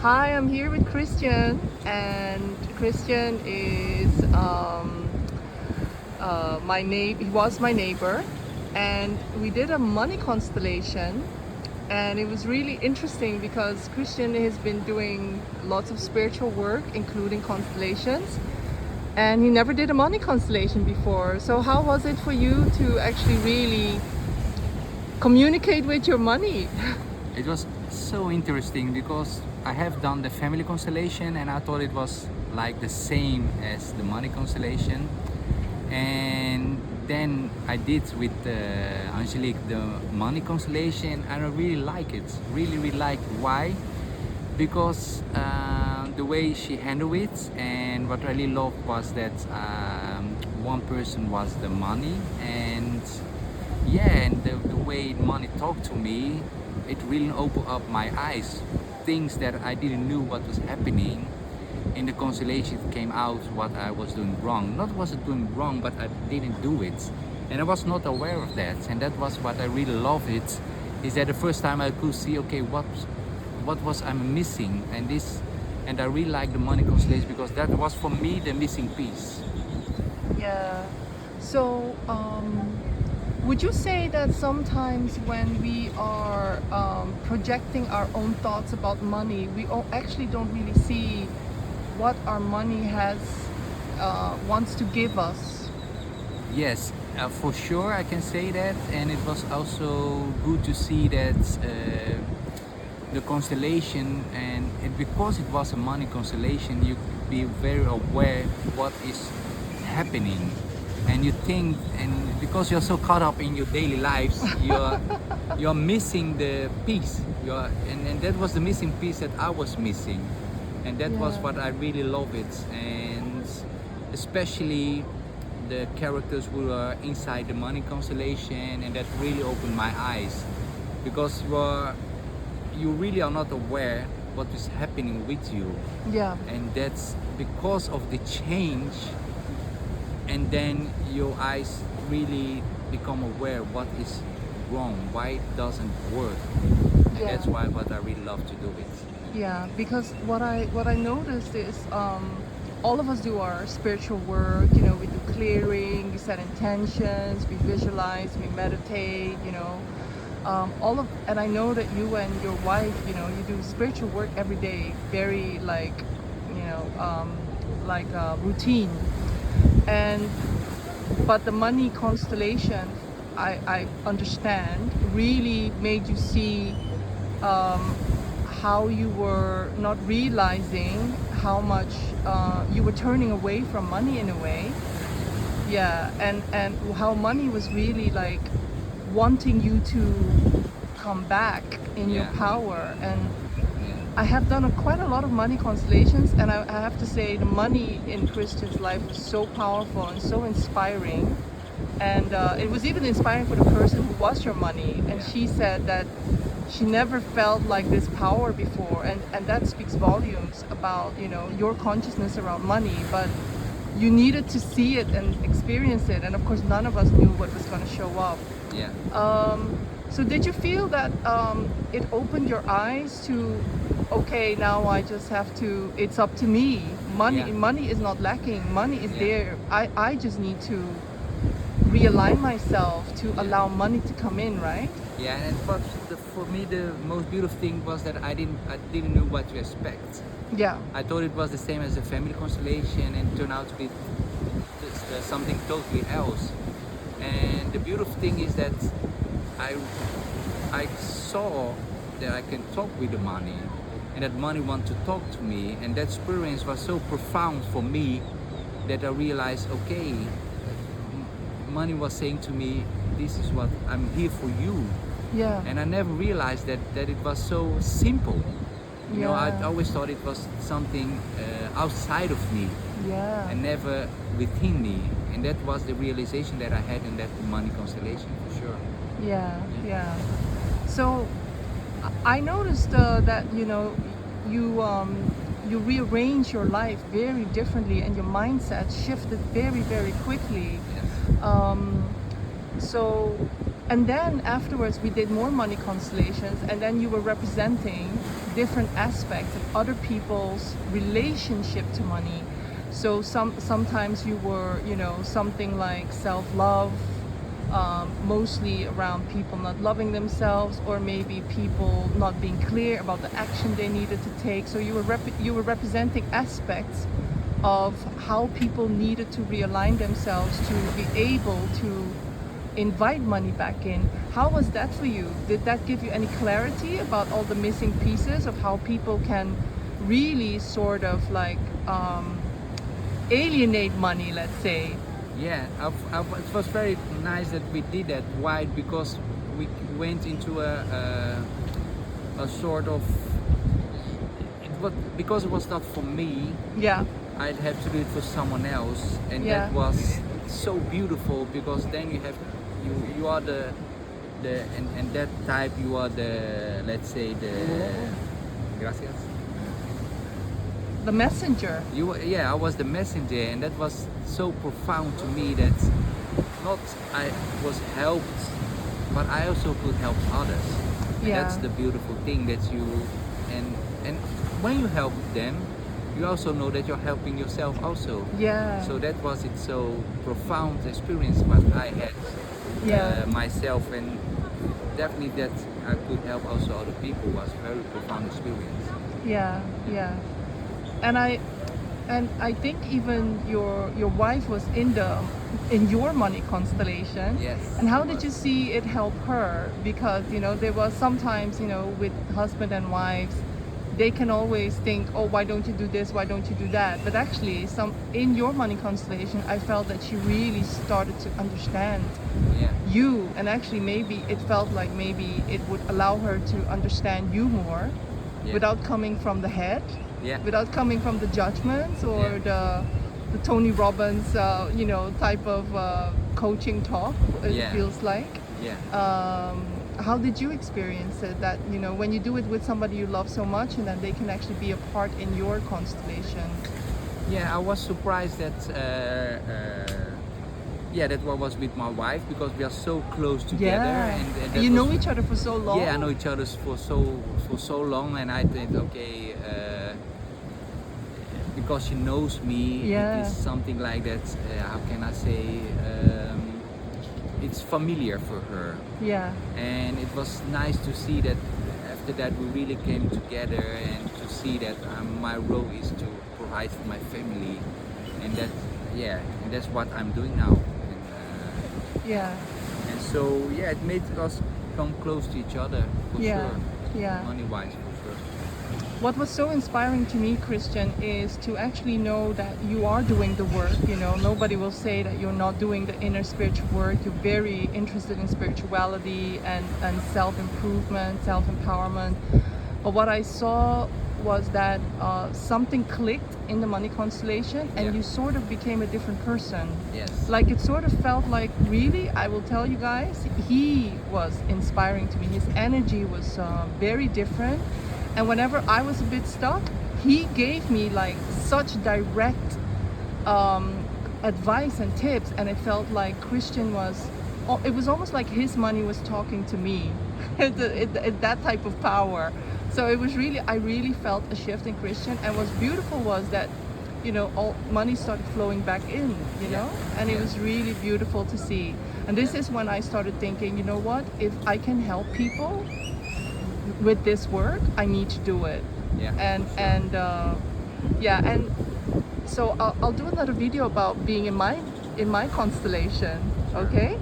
Hi, I'm here with Christian, and Christian is my neighbor. He was my neighbor, and we did a money constellation, and it was really interesting because Christian has been doing lots of spiritual work, including constellations, and he never did a money constellation before. So, how was it for you to actually really communicate with your money? It was so interesting because I have done the family constellation and I thought it was like the same as the money constellation. And then I did with Angelique the money constellation and I really like it. Really like it. Why? Because the way she handled it, and what I really loved was that one person was the money, and and the way money talked to me, it really opened up my eyes. Things that I didn't know what was happening. In the constellation it came out what I was doing wrong. Not was it doing wrong, but I didn't do it. And I was not aware of that. And that was what I really loved it. Is that the first time I could see, okay, what was I missing? And I really like the money constellation because that was for me the missing piece. Yeah. So, would you say that sometimes when we are projecting our own thoughts about money, we actually don't really see what our money has wants to give us? Yes, for sure I can say that, and it was also good to see that the constellation, and because it was a money constellation, you could be very aware what is happening, and you think, and because you're so caught up in your daily lives, you're missing the piece. And that was the missing piece that I was missing, and that was Yeah. what I really love it, and especially the characters who are inside the money constellation, and that really opened my eyes because you really are not aware what is happening with you, Yeah. and that's because of the change, and then your eyes really become aware what is wrong, why it doesn't work, and Yeah. that's why what I really love to do it. Yeah, because what I noticed is all of us do our spiritual work. You know, we do clearing, we set intentions, we visualize, we meditate. And I know that you and your wife, you do spiritual work every day, very routine. And but the money constellation, I understand, really made you see how you were not realizing how much you were turning away from money in a way. Yeah, and how money was really like wanting you to come back in your Yeah, power. And yeah, I have done quite a lot of money constellations, and I have to say the money in Christian's life was so powerful and so inspiring. And it was even inspiring for the person who was your money. And yeah, she said that she never felt like this power before, and that speaks volumes about your consciousness around money. But you needed to see it and experience it, and of course none of us knew what was going to show up. yeah. So did you feel that it opened your eyes to, okay, now I just have to, it's up to me. Yeah. Money is not lacking. Money is Yeah. there. I just need to realign myself to Yeah. allow money to come in, right? Yeah, and for me the most beautiful thing was that I didn't know what to expect. Yeah. I thought it was the same as the family constellation, and turned out to be something totally else. And the beautiful thing is that I I saw that I can talk with the money, and that money want to talk to me, and that experience was so profound for me that I realized, okay, money was saying to me, this is what I'm here for you. Yeah. And I never realized that it was so simple. I Yeah. always thought it was something outside of me Yeah. and never within me. And that was the realization that I had in that money constellation, for sure. Yeah. Yeah. So I noticed that you rearrange your life very differently, and your mindset shifted very, very quickly. Yes. Um, so, and then afterwards we did more money constellations, and then you were representing different aspects of other people's relationship to money. So sometimes you were, you know, something like self-love, mostly around people not loving themselves, or maybe people not being clear about the action they needed to take. So you were representing aspects of how people needed to realign themselves to be able to invite money back in. How was that for you? Did that give you any clarity about all the missing pieces of how people can really sort of like alienate money, let's say? Yeah, it was very nice that we did that. Why? Because we went into a sort of, it was because it was not for me. Yeah, I'd have to do it for someone else, and Yeah. that was so beautiful, because then you are the and that type, you are the, let's say, the gracias. the messenger. Yeah, I was the messenger, and that was so profound to me that not I was helped, but I also could help others. And Yeah. that's the beautiful thing, that you and when you help them, you also know that you're helping yourself also. Yeah. So that was it, so profound experience what I had Yeah. myself, and definitely that I could help also other people was very profound experience. Yeah, yeah. And I think even your wife was in your money constellation. Yes, And how she did was. you see it help her? Because, you know, there was sometimes, you know, with husband and wives, they can always think, oh, why don't you do this? Why don't you do that? But actually, in your money constellation, I felt that she really started to understand Yeah. you, and actually maybe it felt like maybe it would allow her to understand you more, Yeah. without coming from the head, Yeah. without coming from the judgments or Yeah. the Tony Robbins, you know, type of coaching talk. It Yeah. feels like. Yeah. How did you experience it? That, you know, when you do it with somebody you love so much, and then they can actually be a part in your constellation. Yeah, I was surprised that yeah, that one was with my wife, because we are so close together, Yeah. and that You know was, each other for so long. yeah, I know each other for so long, and I think, okay, because she knows me, Yeah. it is something like that. How can I say? It's familiar for her, Yeah. and it was nice to see that after that we really came together, and to see that my role is to provide for my family, and that, yeah, and that's what I'm doing now. Yeah. And so, yeah, it made us come close to each other, for Yeah. sure. Yeah. Money wise, for sure. What was so inspiring to me, Christian, is to actually know that you are doing the work. You know, nobody will say that you're not doing the inner spiritual work. You're very interested in spirituality and self-improvement, self-empowerment. But what I saw was that something clicked in the money constellation, and Yeah. you sort of became a different person. Yes. Like, it sort of felt like, really, I will tell you guys, he was inspiring to me. His energy was very different. And whenever I was a bit stuck, he gave me like such direct advice and tips, and it felt like Christian was, it was almost like his money was talking to me. That type of power. So it was really, I really felt a shift in Christian. And what's beautiful was that, you know, all money started flowing back in, you Yeah. know, and it Yeah. was really beautiful to see. And this is when I started thinking, you know what, if I can help people with this work, I need to do it. Yeah, And for sure. yeah, and so I'll do another video about being in my constellation. Sure. Okay.